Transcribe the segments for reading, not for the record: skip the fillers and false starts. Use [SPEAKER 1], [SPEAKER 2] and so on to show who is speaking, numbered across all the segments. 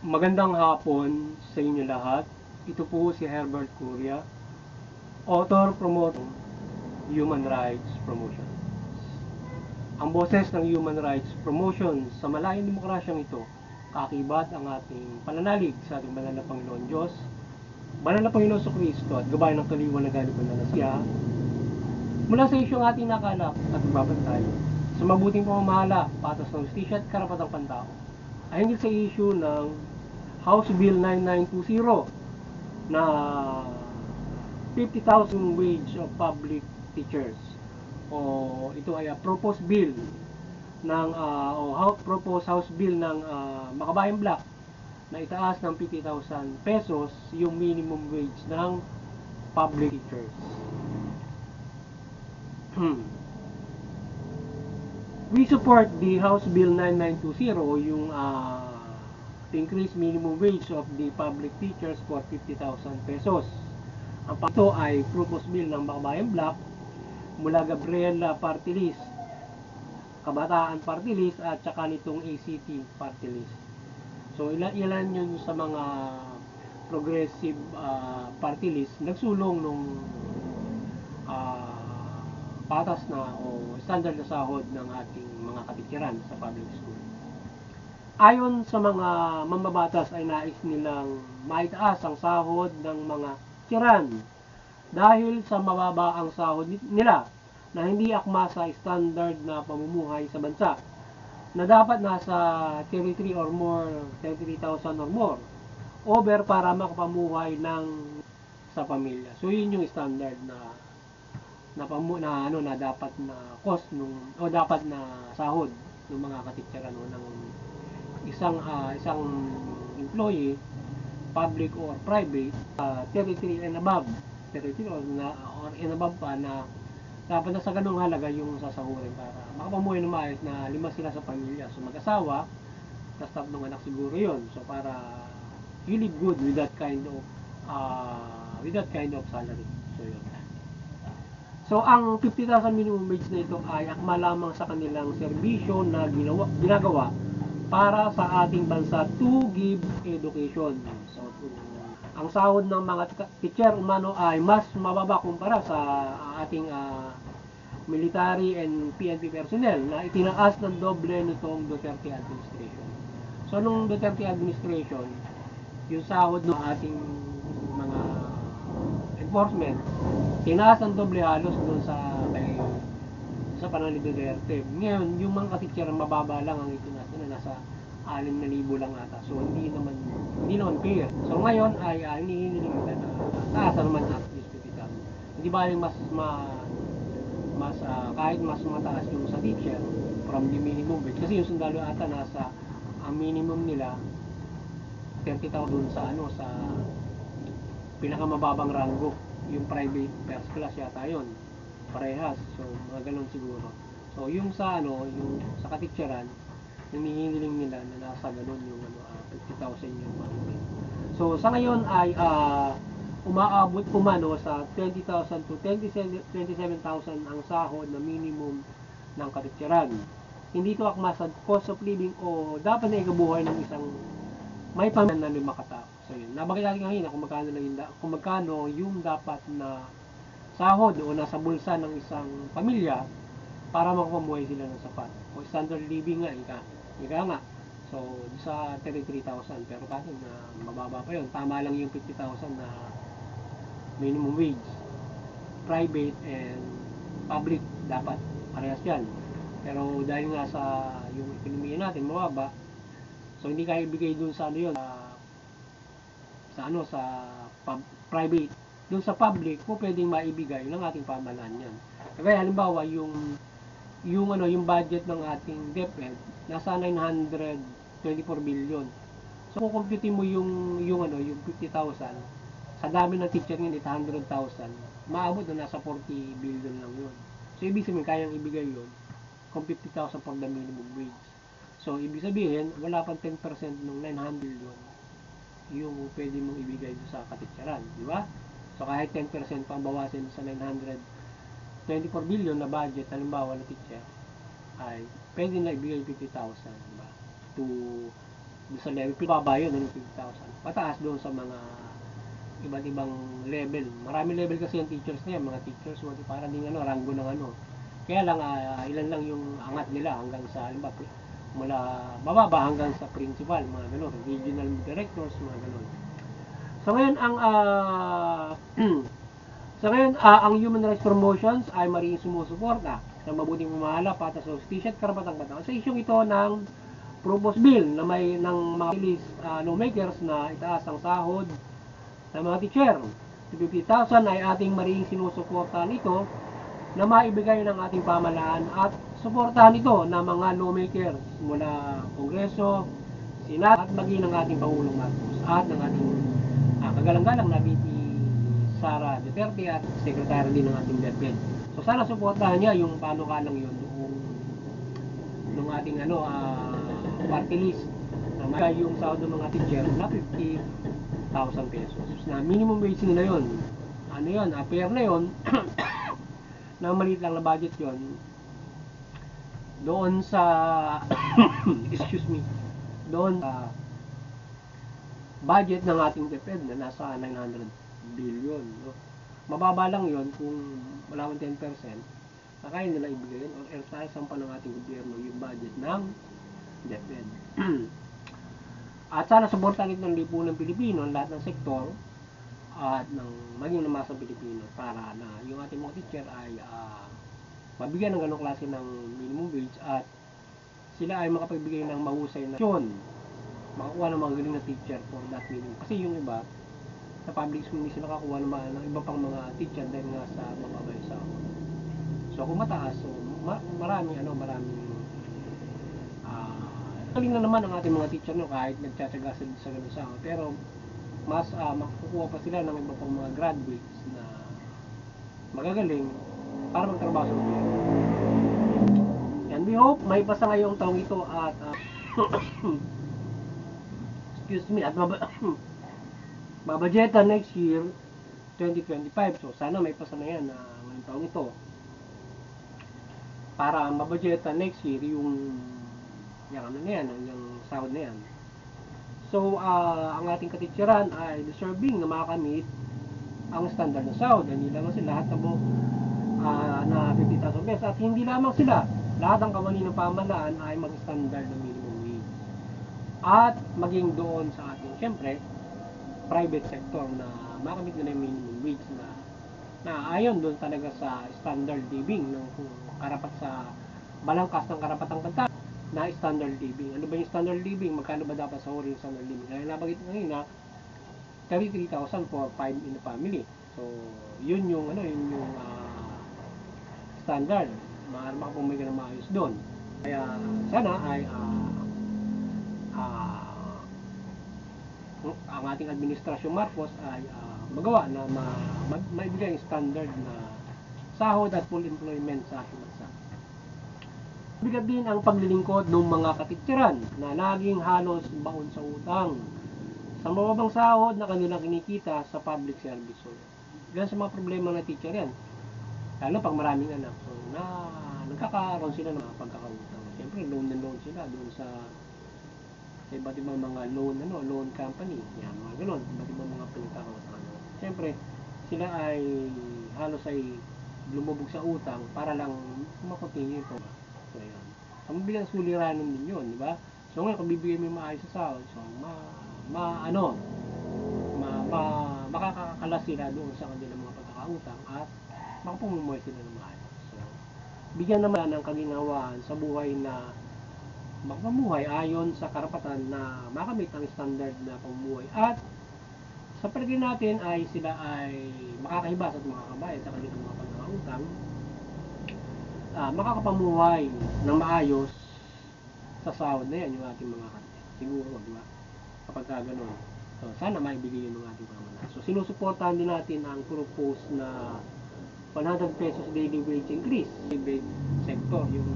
[SPEAKER 1] Magandang hapon sa inyo lahat. Ito po si Herbert Curia, author promoting Human Rights Promotion. Ang boses ng Human Rights Promotion sa malayang demokrasyang ito, kaakibat ang ating pananalig sa ating banal na Panginoon Diyos, banal na Panginoon Kristo at gabayan ng kaliwanagan ng Pananasya, mula sa isyong ating nakalap at magbabantay sa mabuting pamamahala, patas ng justisya at karapatang pantao, ay hindi sa issue ng House Bill 9920 na 50,000 wage of public teachers, o ito ay proposed bill ng proposed House Bill ng Makabayang Black na itaas ng 50,000 pesos yung minimum wage ng public teachers. We support the House Bill 9920, yung to increase minimum wage of the public teachers for 50,000 pesos. Ang ito ay proposed bill ng Makabayang Black mula Gabriela Party List, Kabataan Party List at saka nitong ACT Party List. So ilan yun sa mga progressive party list nagsulong nung patas na o standard na sahod ng ating mga katikiran sa public school. Ayon sa mga mambabatas ay nais nilang maitaas ang sahod ng mga tiran dahil sa mababa ang sahod nila na hindi akma sa standard na pamumuhay sa bansa na dapat nasa 33 or more, 33,000 or more over para makapamuhay ng sa pamilya. So yun yung standard na dapat na cost o dapat na sahod ng mga katikiran ng isang employee, public or private, 33 and above, 33 or and above pa, na dapat na sa ganung halaga yung sasahurin para makapamuhay ng maayos na 5 sila sa pamilya. So mag-asawa, tapos 3 anak siguro yun. So para you live good with that kind of salary. So yun. So ang 50,000 minimum wage na ito ay akma lamang sa kanilang serbisyo na ginagawa para sa ating bansa to give education. So ang sahod ng mga teacher umano ay mas mababa kumpara sa ating military and PNP personnel na itinaas ng doble nitong Duterte administration. So nung Duterte administration, yung sahod ng ating mga enforcement tinaas ng doble halos doon sa panahon ni Duterte. Ngayon, yung mga ka-teacher mababa lang ang itinaas na nasa 6,000 lang ata. So hindi naman fair. So ngayon ay hinihingi nila na taas naman at least 50,000. Hindi ba yung kahit mas mataas yung sa teacher from the minimum wage, kasi yung sundalo ata nasa ang minimum nila 30,000 sa sa pinakamababang ranggo, yung private first class yata yun, parehas. So mga ganun siguro. So yung yung sa katitsaran, hinihingiling nila na nasa ganun yung 50,000 yung mahigit. So sa ngayon ay umaabot umano sa 20,000 to 27,000 ang sahod na minimum ng katitsaran. Hindi ito akma sa cost of living o dapat na ikabuhay ng isang may pamilya na 5 katao. So yun, nabanggit natin kanina kung magkano yung dapat na sahod o nasa bulsa ng isang pamilya para makapamuhay sila ng sapat. O standard living nga, ika nga. So, sa 33,000, pero kasi na mababa pa yun. Tama lang yung 50,000 na minimum wage. Private and public, dapat parehas yan. Pero dahil nga sa yung ekonomiya natin mababa, so hindi kaya ibigay dun sa private. Dun sa public po pwedeng maibigay ng ating pamahalaan yan. Kaya halimbawa yung budget ng ating DepEd nasa 924 billion. So kung compute mo yung 50,000 sa dami ng teacher ngayon 800,000, maabot na nasa 40 billion lang yun. So ibig sabihin kayang ibigay yun kung 50,000 for the minimum wage. So ibig sabihin wala pang 10% ng 900 billion yung pwede mong ibigay sa katitsaran, di ba? So kahit 10% pang bawasin sa 924 billion na budget halimbawa na teacher, ay pwede na ibigay 50,000, diba? To doon sa level, baba yun, yung 50,000. Pataas doon sa mga iba't ibang level. Marami level kasi yung teachers na yan, mga teachers, para ding ano, ranggo ng ano. Kaya lang, ilan lang yung angat nila hanggang sa, halimbawa, mula bababa hanggang sa principal, mga ganun, regional directors, mga ganun. So ngayon, ang Human Rights Promotions ay mariing sumusuporta sa mabuting pamahala, patas sa hustisya at karapatang-batang. Sa isyong ito ng Proposed Bill na may ng mga lawmakers na itaas ang sahod ng mga teacher. 50,000 ay ating mariing sinusuportahan ito na maibigay ng ating pamahalaan at suportahan ito ng mga lawmakers mula Kongreso, Senado at maging ng ating Pangulong Marcos at ng ating kagalang-galang na VP Sara Duterte at Secretary din ng ating DepEd. So sana suportahan niya yung panukalang yun nung ating party list na may yung sahod ng mga teacher na 50,000 pesos. Na minimum wage nila yun. Ano yun, fair na yun. Na maliit lang na budget yon doon sa excuse me, doon sa budget ng ating DepEd na nasa 900 billion, no? Mababa lang yon kung wala man 10%, na kaya nila ibigay yun or else sampa ng ating gobyerno yung budget ng DepEd. At sana suportahan ito ng lipunang Pilipino, lahat ng sektor at maging ng masang Pilipino para na yung ating mga teacher ay mabigyan ng ganong klase ng minimum wage at sila ay makapagbigay ng mahusay na aksyon, makakuha ng mga galing na teacher for that minimum. Kasi yung iba sa public school hindi sila nakakuha ng iba pang mga teacher dahil nga sa mababay sahod. So kung mataas, so maraming galing na naman ang ating mga teacher, no, kahit nagtsatsaga sa ganun sahod, pero mas makukuha pa sila ng iba pang mga graduates na magagaling para magtrabaho sa gobyerno. And we hope may pasa ngayong taong ito at excuse me, at mabudgetan next year 2025. So sana may pasa na yan ngayong taong ito para mabudgetan next year yung sahod na yan. So, ang ating katitsaran ay deserving na makamit ang standard na sahod. Hindi lamang sila lahat na 50,000 pesos. At hindi lamang sila, lahat ng kawani ng pamahalaan ay mag-standard na minimum wage. At maging doon sa ating, syempre, private sector na makamit nila yung minimum wage na ayon doon talaga sa standard living, no? Karapat sa balangkas ng karapatang-batang na standard living. Ano ba yung standard living? Magkano ba dapat sa yung standard living? Kaya nabagit ngayon na 33,000 for 5 in a family. So, yun yung standard. Maaari makapumigay na maayos doon. Kaya sana ay ang ating administrasyon Marcos ay magawa na maibigay yung standard na sahod at full employment sa ating bansa. Bigat din ang paglilingkod ng mga katitsaran na naging halos baon sa utang sa mababang sahod na kanilang kinikita sa public service. So, yan sa mga problema ng teacher yan. Lalo pag maraming anak. So, nagkakaroon sila ng pagkakautang. Siyempre, loan na loan sila doon sa iba't ibang mga loan company. Yan, mga ganun. Iba't ibang mga pinagkakautang. Siyempre, sila ay halos ay lumubog sa utang para lang makontinue ito. So, yan. Ang bilang suliranin din yun, di ba? So, ngayon, kung bibigyan mo yung maayos sa sahod, so, makakakala sila doon sa kanilang mga pagkakautang at makapumumuhay sila ng maayos. So, bigyan naman ng kaginhawaan sa buhay na makapamuhay ayon sa karapatan na makamit ang standard na pamumuhay at sa palagay natin ay sila ay makakahibas at makakabayad sa kanilang mga pagkakautang, makakapamuhay ng maayos sa sahod na yan yung ating mga kanya. Siguro, di ba? Kapag gano'n. So, sana maibigay yun ng ating pamahalaan. So, sinusuportahan din natin ang propose na 100 pesos daily wage increase. Private sector, yung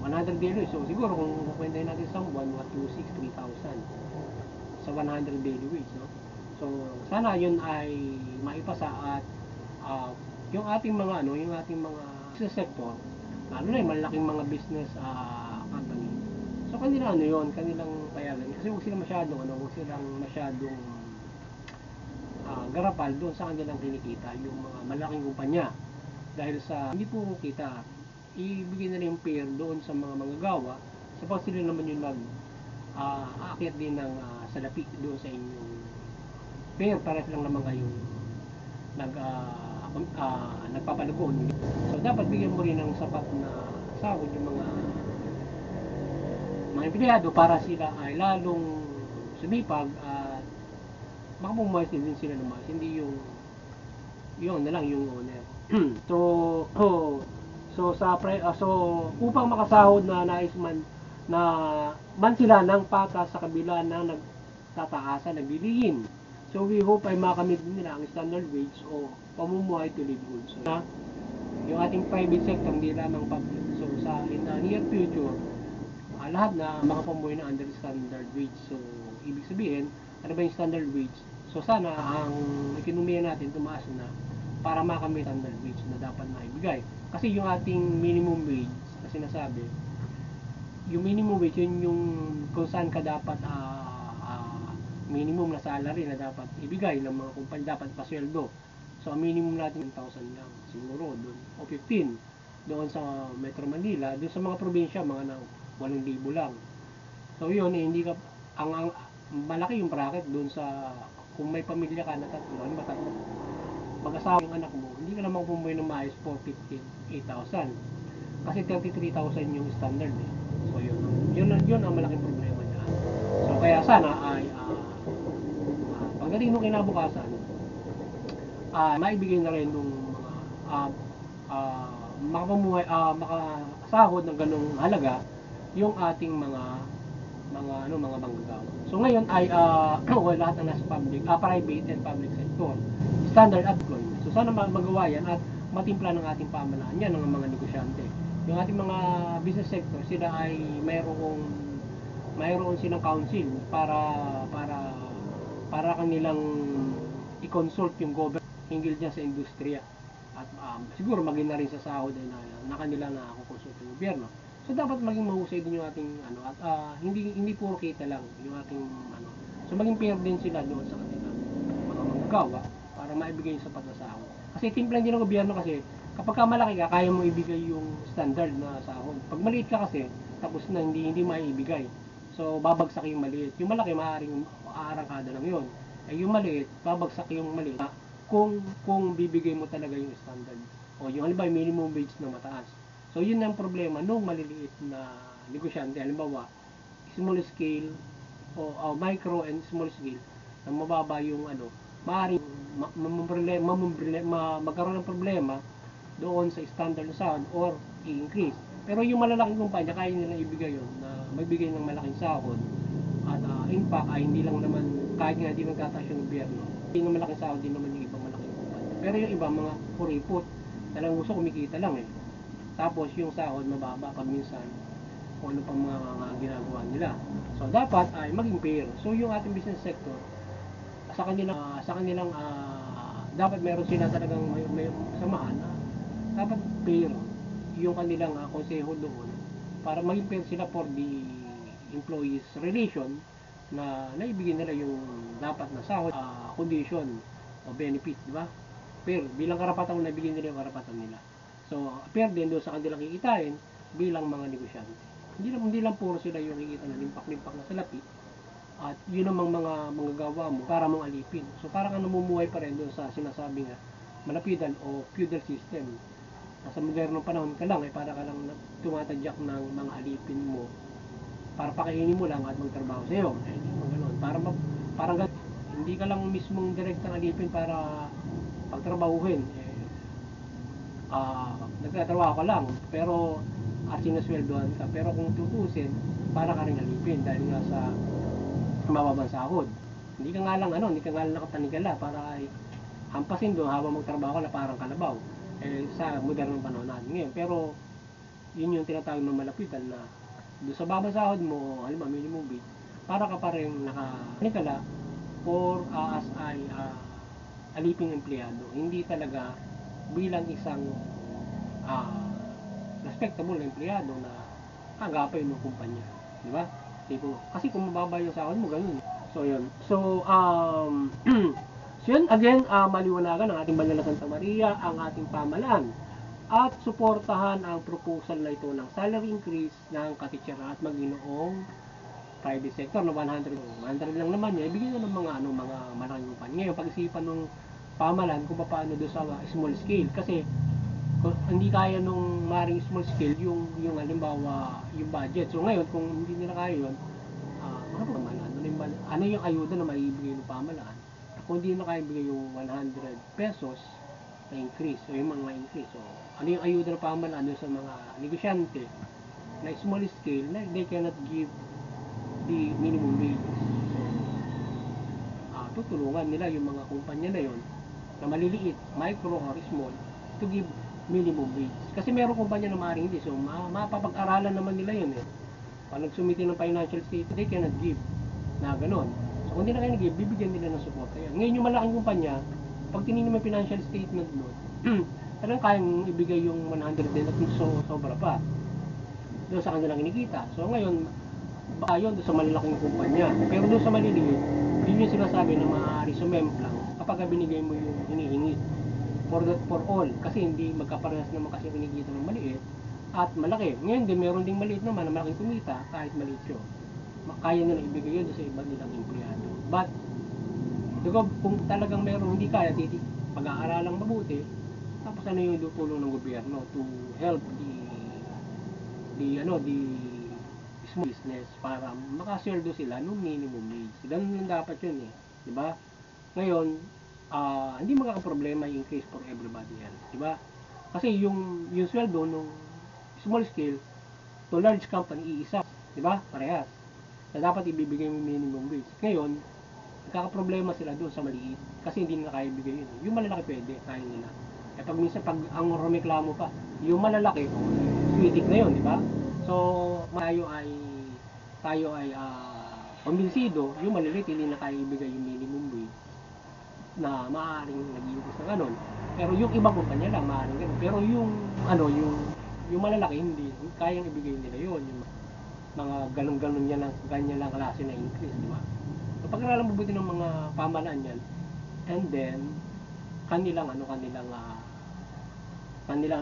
[SPEAKER 1] 100 daily. So, siguro kung kukwentahin natin sa buwan, mga 2,600, 3,000 sa 100 daily wage, no? So, sana yun ay maipasa at yung ating mga sector, lalo na yung malaking mga business company. So kanila ano yun, kanilang payagan. Kasi huwag sila masyadong, huwag silang masyadong garapal doon sa kanilang kinikita, yung mga malaking kumpanya. Dahil sa hindi puro kita, ibigay na yung pair doon sa mga manggagawa, sapos sila naman yung aakyat din ng salapi doon sa inyong pair, pares lang naman kayong nagpapalagon. So dapat bigyan mo rin ng sapat na sahod yung mga empleyado para sila ay lalong sumipag at makapumuhay din sila ng mas, hindi yung na lang yung owner. so so upang makasahod na nais man sila ng patas sa kabila ng nagtataasan ng bilihin. So we hope ay makamit din nila ang standard wage o pamumuhay to live good. So yung ating private sector hindi lamang public. So in the near future, lahat na makapamuhay na under standard wage. So ibig sabihin, ano ba yung standard wage? So sana ang ekonomiya natin tumaas na para makamit ang standard wage na dapat maibigay. Kasi yung ating minimum wage na sinasabi, yung minimum wage yun yung kung saan ka dapat minimum na salary na dapat ibigay ng mga kumpanya, dapat pasweldo. So ang minimum natin 1,000 lang siguro doon, o 15 doon sa Metro Manila. Doon sa mga probinsya mga 8,000 lang. So yun hindi ka ang malaki yung bracket doon sa kung may pamilya ka na tatlo, mag-asawa yung anak mo, hindi ka naman pumuwi ng maayos for 8,000 kasi 33,000 yung standard eh. So yun ang malaking problema niya. So kaya sana ay pagdating ng kinabukasan maibigay na rin nung makapamuhay, makasahod ng ganung halaga yung ating mga manggagawa. So ngayon ay lahat ng nasa private and public sector, standard at employment. So sana magawa yan at matimpla ng ating pamahalaan yan ng mga negosyante. Yung ating mga business sector, sila ay mayroon silang council para kanilang i-consult yung government hinggil dyan sa industriya. At siguro maging na rin sa sahod ay na kanila na consult yung gobyerno. So dapat maging mahusay din yung ating at hindi puro kita lang yung ating So maging fair din sila doon sa kanila mga manggagawa para maibigay yung sapat na sahod. Kasi timplan din ng gobyerno kasi kapag ka malaki ka, kaya mo ibigay yung standard na sahod. Pag maliit ka kasi, tapos na hindi maibigay. So babagsak yung maliit. Yung malaki maaaring aarangkada lang yun. Yung maliit, babagsak yung maliit kung bibigay mo talaga yung standard. O yung halimbawa minimum wage na mataas. So yun ang problema nung maliliit na negosyante, halimbawa small scale o micro and small scale na mababa yung maaaring magkaroon ng problema doon sa standard na sahod or i-increase. Pero yung malalaking kumpanya, kaya nilang ibigay yun na magbigay ng malaking sahod at in fact ay hindi lang naman kahit nga hindi nagtataas yung gobyerno, hindi ng malaking sahod din naman yung ibang malaking kumpanya. Pero yung iba mga kuripot, talagang gusto kumikita lang eh. Tapos yung sahod mababa pag minsan kung ano pang mga ginagawa nila. So dapat ay maging fair. So yung ating business sector sa kanilang dapat meron sila talagang may samahan dapat fair yung kanilang konseho doon para maging fair sila for the employees relation na naibigay nila yung dapat na sahod, condition o benefit, di ba? Fair bilang karapatan na nabigyan nila yung karapatan nila. So fair din doon sa kanilang kikitain bilang mga negosyante. Hindi lang puro sila yung kikita na limpak-limpak na salapi at yun namang mga manggagawa mo para mong alipin. So parang namumuhay pa rin doon sa sinasabi nga malapidan o feudal system. Sa modernong panahon ka lang para ka lang tumatadyak ng mga alipin mo para pakainin mo lang at magtrabaho sa iyo. Ganoon. Parang hindi ka lang mismong direktang alipin para pagtrabahuhin. Nagtatrabaho ka lang pero sinasweldohan ka. Pero kung tutusin, para ka rin alipin dahil nga sa mababang sahod. Hindi ka nga lang nakapanigala para ay hampasin doon habang magtrabaho ka na parang kalabaw. Sa modernong panahon natin ngayon. Pero yun yung tinatawag ng malapitan na doon sa babang sahod mo, halimbawa minimum wage, para ka pa rin nakapanigala or as ay aliping empleyado. Hindi talaga bilang isang respectable na empleyado na agapay ng kumpanya. Di ba? Kasi kung mababa yung sahod mo, ganun. So, yun. So, so yun, again, maliwanagan ang ating Banal na Santa Maria, ang ating pamalaan, at suportahan ang proposal na ito ng salary increase ng katitsaran at maginoong private sector na 100 lang naman niya, ibigay na ng mga mga malaking kumpanya. Ngayon, pag-isipan ng pamalan kung paano do sa small scale, kasi kung hindi kaya nung maring small scale yung halimbawa yung budget. So ngayon kung hindi nila kaya yun, ano yung ayuda na maibigay ng pamalaan? Kung hindi na kaya ibigay yung 100 pesos na increase, o yung mga increase, so ano yung ayuda ng pamalaan doon sa mga negosyante na small scale na they cannot give the minimum wage. So, tutulungan nila yung mga kumpanya na yon na maliliit, micro or small, to give minimum wage. Kasi meron kumpanya na maaaring hindi. So, mapapag-aralan naman nila yun eh. Pag nagsumiti ng financial statement, they cannot give na ganon. So, kung hindi na kayo nag-give, bibigyan nila ng support. Ayan. Ngayon, yung malaking kumpanya, pag tinignan mo yung financial statement mo, talagang kayang ibigay yung 100 din at sobra pa doon sa kanilang kinikita. So, ngayon, baka yun doon sa malalaking kumpanya. Pero doon sa maliliit, yun yung sinasabi na maaari sumemplang kapag binigay mo yung hinihingi for all, kasi hindi magkaparehas naman kasi kinikita ng maliit at malaki. Ngayon din meron ding maliit naman na malaking kumita kahit maliit yun, kaya nila ibigay yun sa ibang nilang empleyado. But kung talagang meron hindi kaya, pag-aaralang mabuti, tapos ano yung tulong ng gobyerno to help the small business para makasweldo sila ng minimum wage. Ganun lang dapat yun eh, di ba? Ngayon, hindi magkakaproblema yung increase for everybody else, di ba? Kasi yung sweldo nung small scale to large company iisa, di ba? Parehas. Na dapat ibibigay yung minimum wage. Ngayon, nagkakaproblema sila doon sa maliit kasi hindi nila kaya ibigay yun. Yung malalaki pwede, kaya nila. Eh pag minsan pag ang reklamo pa, yung malalaki, sweetik na yun, di ba? So, tayo ay pambinsido, yung maliliit hindi na kaya ibigay yung minimum wage na maaaring nag-iutos na ganun. Pero yung ibang kumpanya lang maaaring ganun. Pero yung malalaki hindi kayang ibigay nila yun. Yung mga ganun-ganun yan lang, ganyan lang klase na increase, di ba? So, pag-aralan mabuti ng mga pamalaan yan, and then kanilang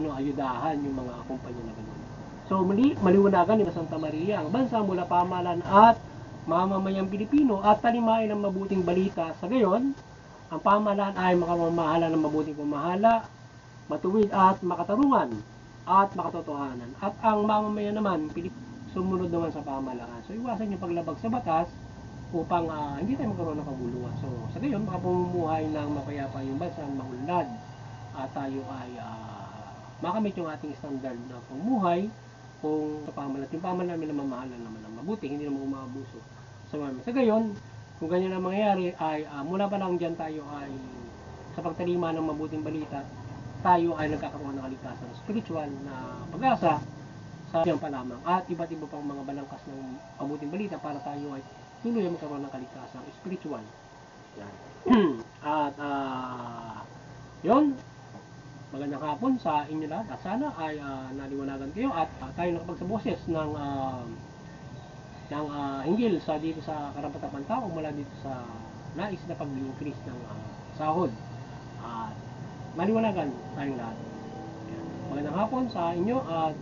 [SPEAKER 1] ayudahan yung mga kumpanya na ganun. So, maliwanagan ni Santa Maria ang bansa mula pamalan at mamamayang Pilipino at talimain ng mabuting balita. Sa gayon, ang pamahalaan ay makamamahala ng mabuting pamahala, matuwid at makatarungan at makatotohanan. At ang mamamayan naman, sumunod naman sa pamahalaan. So, iwasan yung paglabag sa batas upang hindi tayo magkaroon ng kaguluhan. So, sa gayon, makapamumuhay ng mapayapa yung bansa, maunlad, at tayo ay makamit yung ating standard na pamumuhay kung sa pamahalaan. Yung pamahalaan namin na mamahalan naman ng mabuti, hindi naman umaabuso sa mga. Sa gayon, kung ganyan ang mangyayari ay mula pa lang dyan tayo ay sa pagtalima ng mabuting balita, tayo ay nagkakaroon ng kaligtasan spiritual na pag-asa sa diyan pa lamang at iba't iba pang mga balangkas ng mabuting balita para tayo ay tuloy ang magkaroon ng kaligtasan spiritual. Yan. At yun, magandang hapon sa inyo lahat at sana ay naliwanagan kayo at tayo nakapagsaboses ng hinggil dito sa karapatang tao mula dito sa nais na pag-increase ng sahod at maliwanagan tayong lahat. Magandang hapon sa inyo at